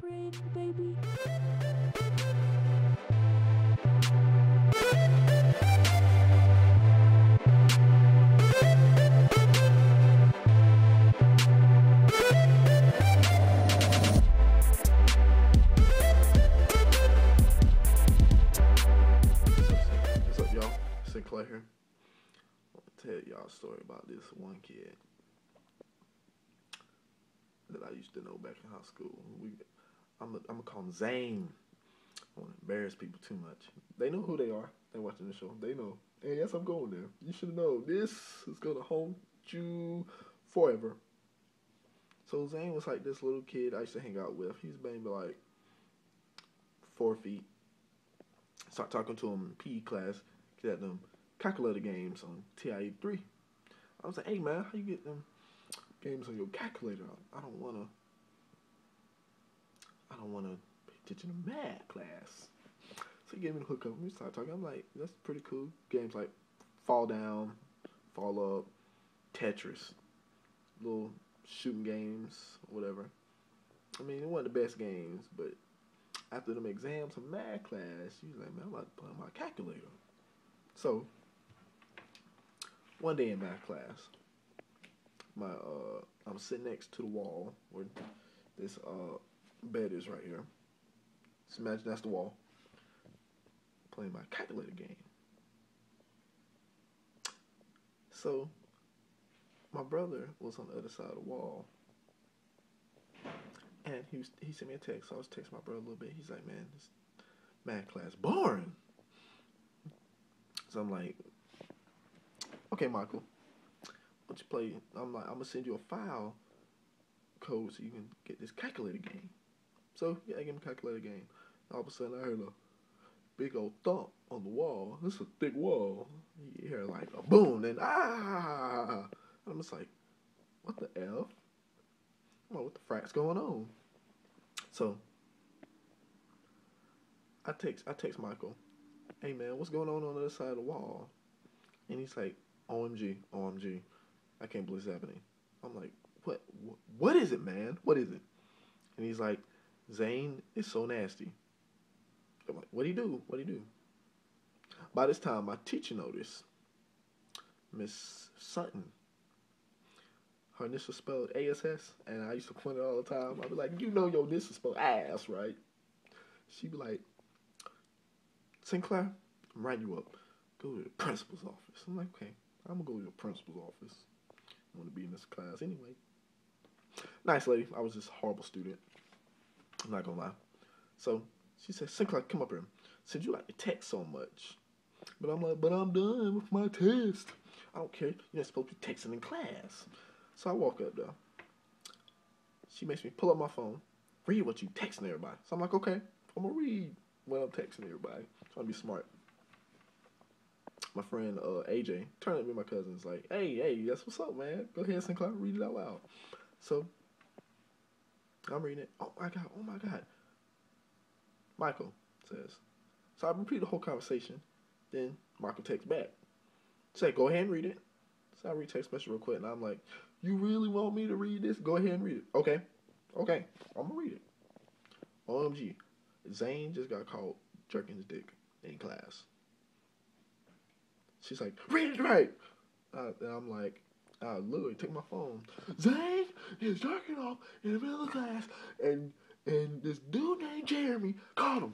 brain, baby. What's up, y'all? Sinclair here. I want to tell y'all a story about this one kid that I used to know back in high school. I'm gonna call him Zane. I don't want to embarrass people too much. They know who they are. They're watching the show. They know. And yes, I'm going there. You should know. This is gonna haunt you forever. So Zane was like this little kid I used to hang out with. He's maybe like 4 feet. Start talking to him in PE class. Get at them calculator games on TIE3. I was like, hey man, how you get them games on your calculator? I don't wanna pay attention to math class. So he gave me the hookup. We started talking. I'm like, that's pretty cool. Games like Fall Down, Fall Up, Tetris, little shooting games, whatever. I mean, it wasn't the best games, but after them exams in math class, she was like, man, I'm about to play on my calculator. So, one day in math class, I'm sitting next to the wall where this bed is right here. Just imagine that's the wall. Playing my calculator game. So, my brother was on the other side of the wall. And he sent me a text, so I was texting my brother a little bit. He's like, man, this math class boring. So I'm like, okay, Michael, why don't you play? I'm like, I'm gonna send you a file code so you can get this calculator game. So yeah, I gave him a calculator game. All of a sudden, I heard a big old thump on the wall. This is a thick wall. You hear like a boom, and ah! I'm just like, what the F? What the frack's going on? So I text Michael, hey man, what's going on the other side of the wall? And he's like, OMG, OMG, I can't believe it's happening. I'm like, what is it, man? What is it? And he's like, Zane is so nasty. I'm like, what'd he do? What'd he do? By this time, my teacher noticed, Miss Sutton. Her initial spelled ASS, and I used to point it all the time. I'd be like, you know your initial spelled ass, right? She'd be like, Sinclair, I'm writing you up. Go to the principal's office. I'm like, okay, I'm going to go to the principal's office. I want to be in this class anyway. Nice lady. I was just a horrible student. I'm not going to lie. So she said, Sinclair, come up here. Said, you like to text so much. But I'm like, but I'm done with my test. I don't care. You're not supposed to be texting in class. So I walk up there. She makes me pull up my phone, read what you texting everybody. So I'm like, okay, I'm going to read what I'm texting everybody. Trying to be smart. My friend AJ turned at me, my cousin's like, hey, that's what's up, man. Go ahead, Sinclair, read it out loud. So I'm reading it. Oh my God. Michael says. So I repeat the whole conversation. Then Michael texts back. Say, go ahead and read it. So I read text message real quick, and I'm like, you really want me to read this? Go ahead and read it. Okay, I'm going to read it. OMG, Zane just got caught jerking his dick in class. She's like, read it right. And I'm like, I literally take my phone. Zane is jerking off in the middle of class, and this dude named Jeremy caught him.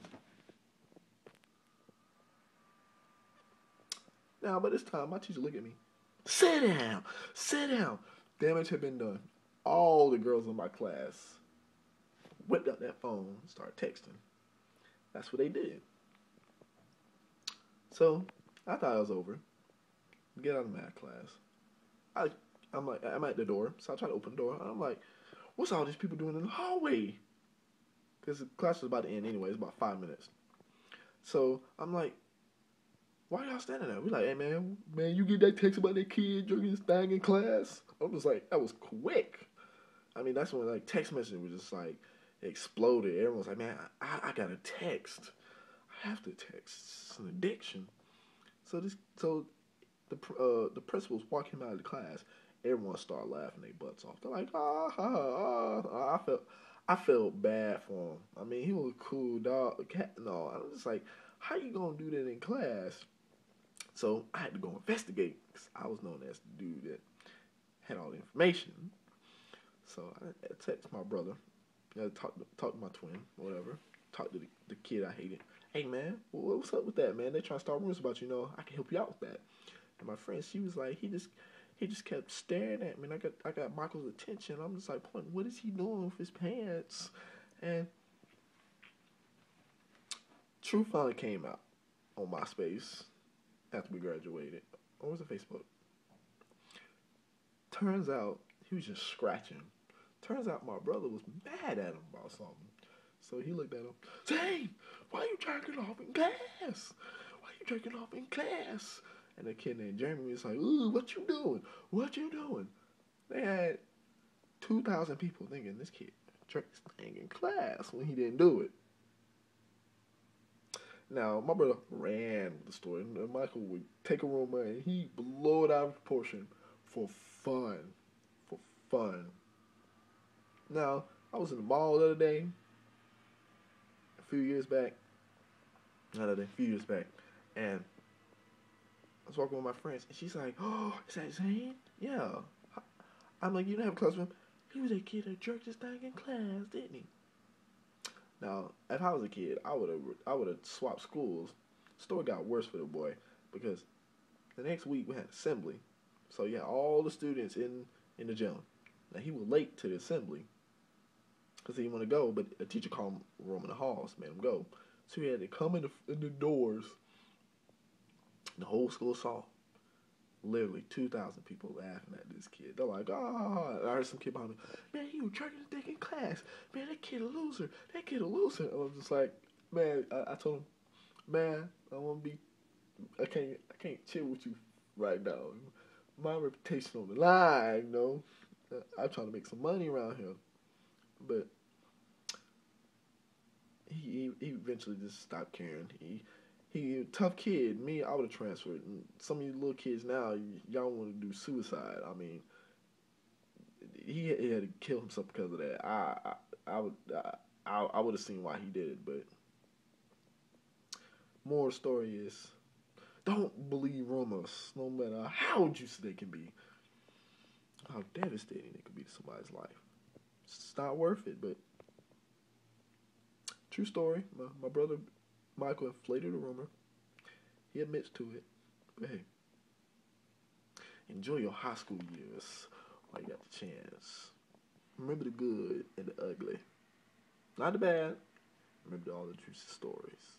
Now, by this time, my teacher looked at me. Sit down. Damage had been done. All the girls in my class whipped out that phone and started texting. That's what they did. So, I thought it was over. Get out of math class. I'm at the door, so I try to open the door. I'm like, what's all these people doing in the hallway? Because the class was about to end anyway. It's about 5 minutes. So, I'm like, why y'all standing there? We like, hey, man, you get that text about that kid drinking his thing in class? I'm just like, that was quick. I mean, that's when, like, text messaging was just, like, exploded. Everyone's like, man, I got to text. I have to text. It's an addiction. So the principals walking him out of the class. Everyone started laughing their butts off. They're like, ah. I felt bad for him. I mean, he was a cool dog, cat and all. I was just like, how you gonna do that in class? So I had to go investigate because I was known as the dude that had all the information. So I text my brother, talk to my twin, whatever. Talk to the kid I hated. Hey man, what's up with that, man? They trying to start rumors about you. Know I can help you out with that. And my friend, she was like, he just kept staring at me. And I got Michael's attention. I'm just like, pointing, what is he doing with his pants? And Truth finally came out on MySpace after we graduated. Or was it Facebook? Turns out he was just scratching. Turns out my brother was mad at him about something. So he looked at him. Zane, why you jerking off in class? Why you jerking off in class? And the kid named Jeremy was like, ooh, what you doing? What you doing? They had 2,000 people thinking this kid jerked his thing in class when he didn't do it. Now, my brother ran with the story. And Michael would take a rumor and he blow it out of proportion for fun. For fun. Now, I was in the mall the other day, a few years back, and I was walking with my friends, and she's like, oh, is that Zane? Yeah. I'm like, you don't have a close friend? He was a kid that jerked his thing in class, didn't he? Now, if I was a kid, I would have swapped schools. The story got worse for the boy because the next week we had assembly, so yeah, all the students in the gym. Now he was late to the assembly because he didn't want to go, but a teacher called him room in the halls, made him go. So he had to come in the doors. The whole school saw. Literally 2,000 people laughing at this kid. They're like, oh, I heard some kid behind me, man, he was jerking his dick in class. Man, that kid a loser. That kid a loser. I was just like, man, I told him, man, I can't chill with you right now. My reputation on the line, you know. I'm trying to make some money around here. But he eventually just stopped caring. He a tough kid. Me, I would have transferred. And some of you little kids now, y'all want to do suicide. I mean, he had to kill himself because of that. I would have seen why he did it, but more story is don't believe rumors, no matter how juicy they can be, how devastating it could be to somebody's life. It's not worth it, but true story. My brother Michael inflated a rumor. He admits to it. But hey, enjoy your high school years while you got the chance. Remember the good and the ugly. Not the bad. Remember all the juicy stories.